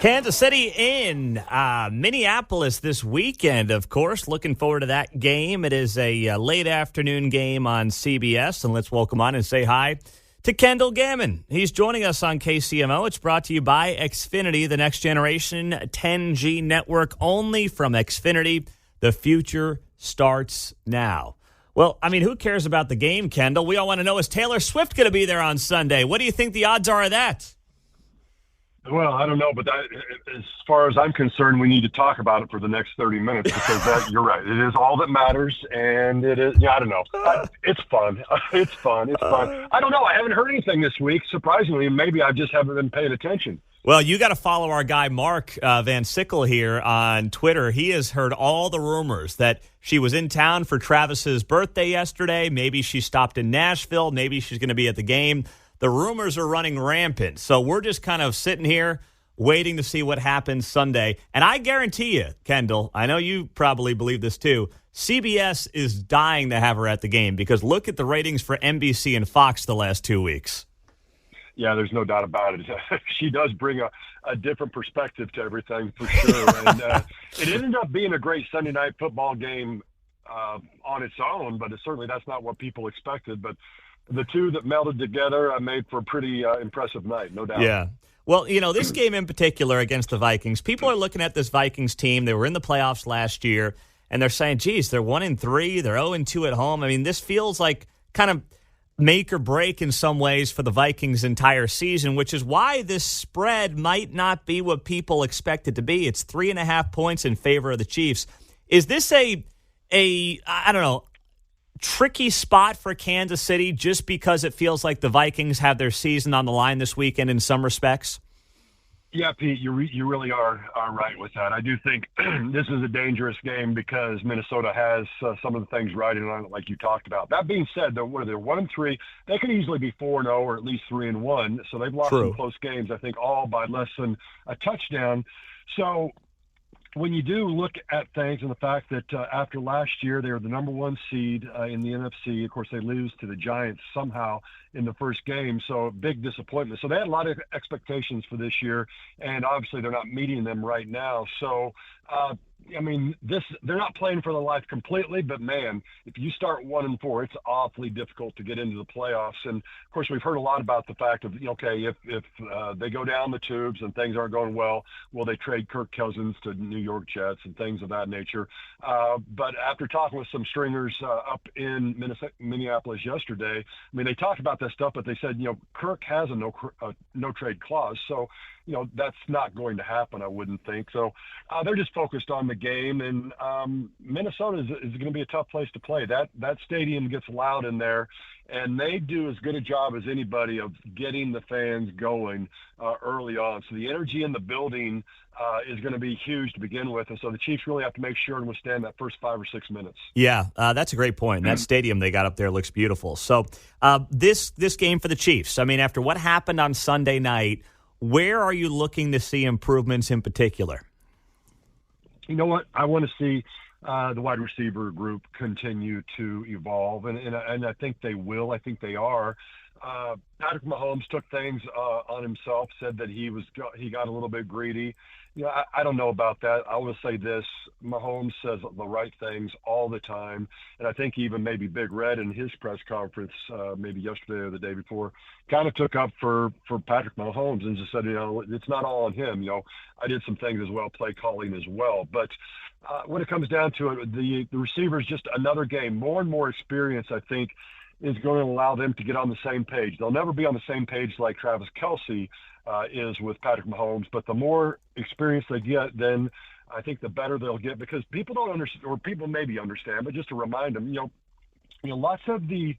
Kansas City in Minneapolis this weekend, of course. Looking forward to that game. It is a late afternoon game on CBS. And let's welcome on and say hi to Kendall Gammon. He's joining us on KCMO. It's brought to you by Xfinity, the next generation 10G network only from Xfinity. The future starts now. Well, I mean, who cares about the game, Kendall? We all want to know, is Taylor Swift going to be there on Sunday? What do you think the odds are of that? Well, I don't know, but as far as I'm concerned, we need to talk about it for the next 30 minutes because you're right. It is all that matters, and it is, I don't know. It's fun. It's fun. I don't know. I haven't heard anything this week. Surprisingly, maybe I just haven't been paying attention. Well, you got to follow our guy Mark Van Sickle here on Twitter. He has heard all the rumors that she was in town for Travis's birthday yesterday. Maybe she stopped in Nashville. Maybe she's going to be at the game. The rumors are running rampant. So we're just kind of sitting here waiting to see what happens Sunday. And I guarantee you, Kendall, I know you probably believe this too, CBS is dying to have her at the game because look at the ratings for NBC and Fox the last 2 weeks. Yeah, there's no doubt about it. She does bring a different perspective to everything for sure. And it ended up being a great Sunday night football game on its own, but certainly that's not what people expected. But the two that melded together made for a pretty impressive night, no doubt. Yeah. Well, you know, this game in particular against the Vikings, people are looking at this Vikings team. They were in the playoffs last year, and they're saying, geez, they're 1-3, they're 0-2 at home. I mean, this feels like kind of make or break in some ways for the Vikings' entire season, which is why this spread might not be what people expect it to be. It's 3.5 points in favor of the Chiefs. Is this a I don't know, tricky spot for Kansas City just because it feels like the Vikings have their season on the line this weekend in some respects? Yeah, Pete, you really are right with that. I do think this is a dangerous game because Minnesota has some of the things riding on it like you talked about. That being said, they're 1-3. They could easily be 4-0 or at least 3-1. So they've lost some close games, I think, all by less than a touchdown. So when you do look at things and the fact that after last year they were the number one seed in the NFC, of course they lose to the Giants somehow in the first game, so big disappointment. So they had a lot of expectations for this year, and obviously they're not meeting them right now. So, I mean, they're not playing for their life completely, but man, if you start 1-4, it's awfully difficult to get into the playoffs. And of course, we've heard a lot about the fact of, okay, if they go down the tubes and things aren't going well, will they trade Kirk Cousins to New York Jets and things of that nature? But after talking with some stringers up in Minneapolis yesterday, I mean, they talked about that stuff, but they said, Kirk has a no trade clause, so that's not going to happen, I wouldn't think. So they're just focused on the game, and Minnesota is going to be a tough place to play. That stadium gets loud in there, and they do as good a job as anybody of getting the fans going early on. So the energy in the building is going to be huge to begin with, and so the Chiefs really have to make sure and withstand that first 5 or 6 minutes. Yeah, that's a great point. That stadium they got up there looks beautiful. So this game for the Chiefs, I mean, after what happened on Sunday night, where are you looking to see improvements in particular? You know what? I want to see the wide receiver group continue to evolve, and I think they will. I think they are. Patrick Mahomes took things on himself, said that he got a little bit greedy. I don't know about that. I will say this: Mahomes says the right things all the time, and I think even maybe Big Red in his press conference, maybe yesterday or the day before, kind of took up for Patrick Mahomes and just said, it's not all on him. I did some things as well, play calling as well, but when it comes down to it, the receivers, just another game, more and more experience, I think, is going to allow them to get on the same page. They'll never be on the same page like Travis Kelce is with Patrick Mahomes, but the more experience they get, then I think the better they'll get, because people don't understand, or people maybe understand, but just to remind them, lots of the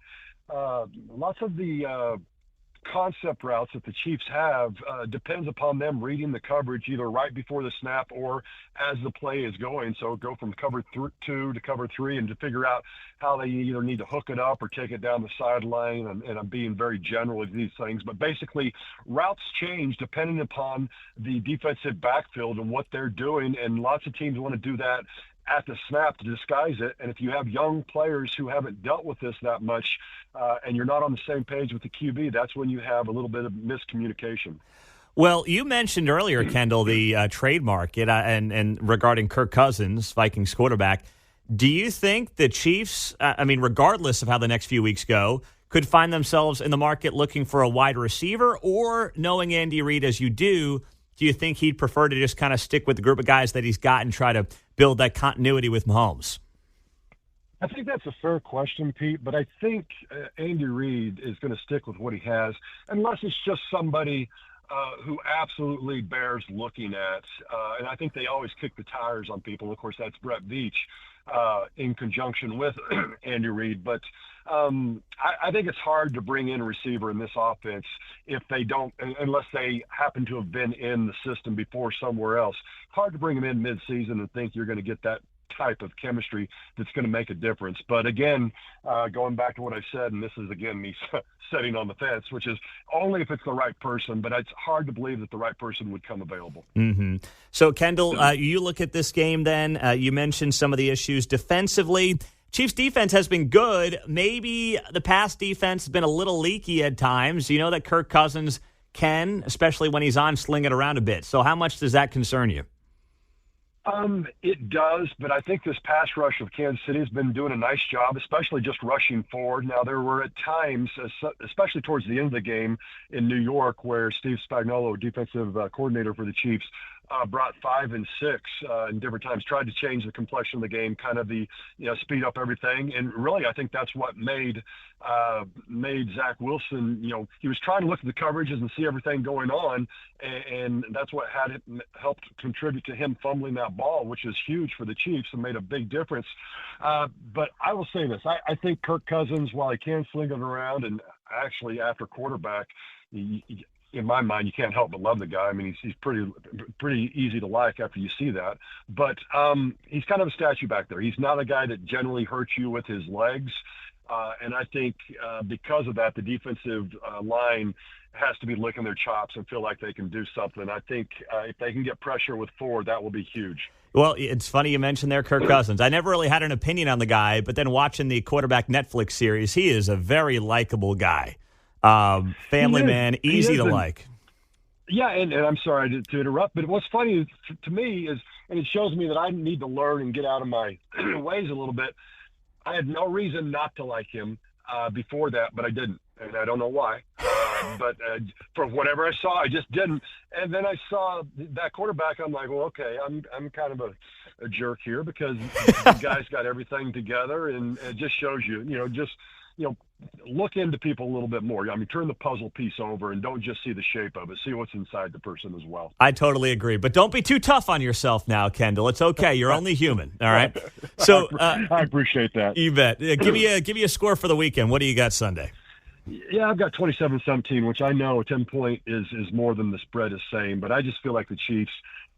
concept routes that the Chiefs have depends upon them reading the coverage either right before the snap or as the play is going. So go from cover 2 to cover 3 and to figure out how they either need to hook it up or take it down the sideline. And I'm being very general with these things, but basically routes change depending upon the defensive backfield and what they're doing. And lots of teams want to do that at the snap to disguise it. And if you have young players who haven't dealt with this that much and you're not on the same page with the QB, that's when you have a little bit of miscommunication. Well, you mentioned earlier, Kendall, the trade market and regarding Kirk Cousins, Vikings quarterback. Do you think the Chiefs, regardless of how the next few weeks go, could find themselves in the market looking for a wide receiver? Or knowing Andy Reid as you do you think he'd prefer to just kind of stick with the group of guys that he's got and try to build that continuity with Mahomes? I think that's a fair question, Pete, but I think Andy Reid is going to stick with what he has, unless it's just somebody who absolutely bears looking at. And I think they always kick the tires on people. Of course, that's Brett Veach in conjunction with Andy Reid. But I think it's hard to bring in a receiver in this offense if they don't, unless they happen to have been in the system before somewhere else. Hard to bring them in midseason and think you're going to get that type of chemistry that's going to make a difference. But again, going back to what I said, and this is again me sitting on the fence, which is only if it's the right person, but it's hard to believe that the right person would come available. Mm-hmm. So Kendall, you look at this game then, you mentioned some of the issues defensively. Chiefs defense has been good. Maybe the pass defense has been a little leaky at times. You know that Kirk Cousins can, especially when he's on, sling it around a bit. So how much does that concern you? It does, but I think this pass rush of Kansas City has been doing a nice job, especially just rushing forward. Now, there were at times, especially towards the end of the game in New York, where Steve Spagnuolo, defensive coordinator for the Chiefs, brought 5 and 6 in different times, tried to change the complexion of the game, kind of speed up everything. And really, I think that's what made Zach Wilson, he was trying to look at the coverages and see everything going on. And that's what had it helped contribute to him fumbling that ball, which is huge for the Chiefs and made a big difference. But I will say this, I think Kirk Cousins, while he can sling it around, and actually after quarterback, in my mind, you can't help but love the guy. I mean, he's pretty easy to like after you see that. But he's kind of a statue back there. He's not a guy that generally hurts you with his legs. And I think because of that, the defensive line has to be licking their chops and feel like they can do something. I think if they can get pressure with Ford, that will be huge. Well, it's funny you mentioned there Kirk Cousins. I never really had an opinion on the guy, but then watching the quarterback Netflix series, he is a very likable guy. Family man, easy to like. Yeah, and I'm sorry to interrupt, but what's funny to me is, and it shows me that I need to learn and get out of my ways a little bit, I had no reason not to like him before that, but I didn't, and I don't know why. But from whatever I saw, I just didn't. And then I saw that quarterback. I'm like, well, okay, I'm kind of a jerk here because the guy's got everything together, and it just shows you, look into people a little bit more. I mean, turn the puzzle piece over and don't just see the shape of it. See what's inside the person as well. I totally agree. But don't be too tough on yourself now, Kendall. It's okay. You're only human. All right. So I appreciate that. You bet. Give me a score for the weekend. What do you got Sunday? Yeah, I've got 27-17, which I know 10-point is more than the spread is saying. But I just feel like the Chiefs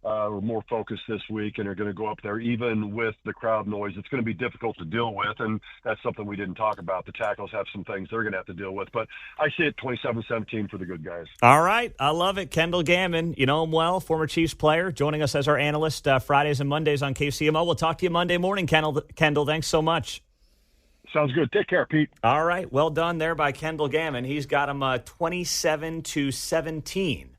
are more focused this week and are going to go up there even with the crowd noise. It's going to be difficult to deal with, and that's something we didn't talk about. The tackles have some things they're going to have to deal with. But I see it 27-17 for the good guys. All right. I love it. Kendall Gammon, you know him well, former Chiefs player, joining us as our analyst Fridays and Mondays on KCMO. We'll talk to you Monday morning, Kendall. Thanks so much. Sounds good. Take care, Pete. All right. Well done there by Kendall Gammon. He's got him 27-17.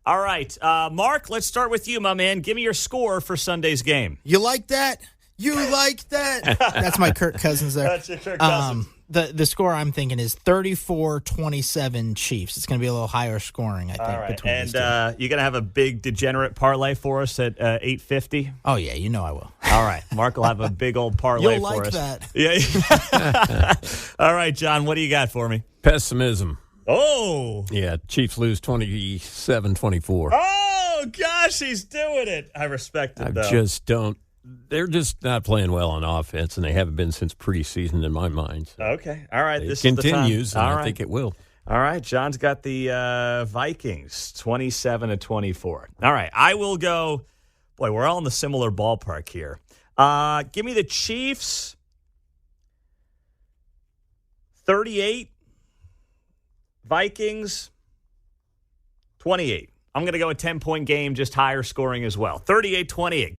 All right. Mark, let's start with you, my man. Give me your score for Sunday's game. You like that? You like that? That's my Kirk Cousins there. That's your Kirk Cousins. The score I'm thinking is 34-27 Chiefs. It's going to be a little higher scoring, I think. All right. Between and these two. You're going to have a big degenerate parlay for us at 850? Oh, yeah. You know I will. All right. Mark will have a big old parlay You'll for like us. that. Yeah. All right, John, what do you got for me? Pessimism. Oh. Yeah, Chiefs lose 27-24. Oh, gosh, he's doing it. I respect it, though. They're just not playing well on offense, and they haven't been since preseason in my mind. So okay. All right. this continues, and I think it will. All right. John's got the Vikings, 27-24. All right. I will go. Boy, we're all in the similar ballpark here. Give me the Chiefs, 38. Vikings, 28. I'm going to go a 10-point game, just higher scoring as well. 38-28.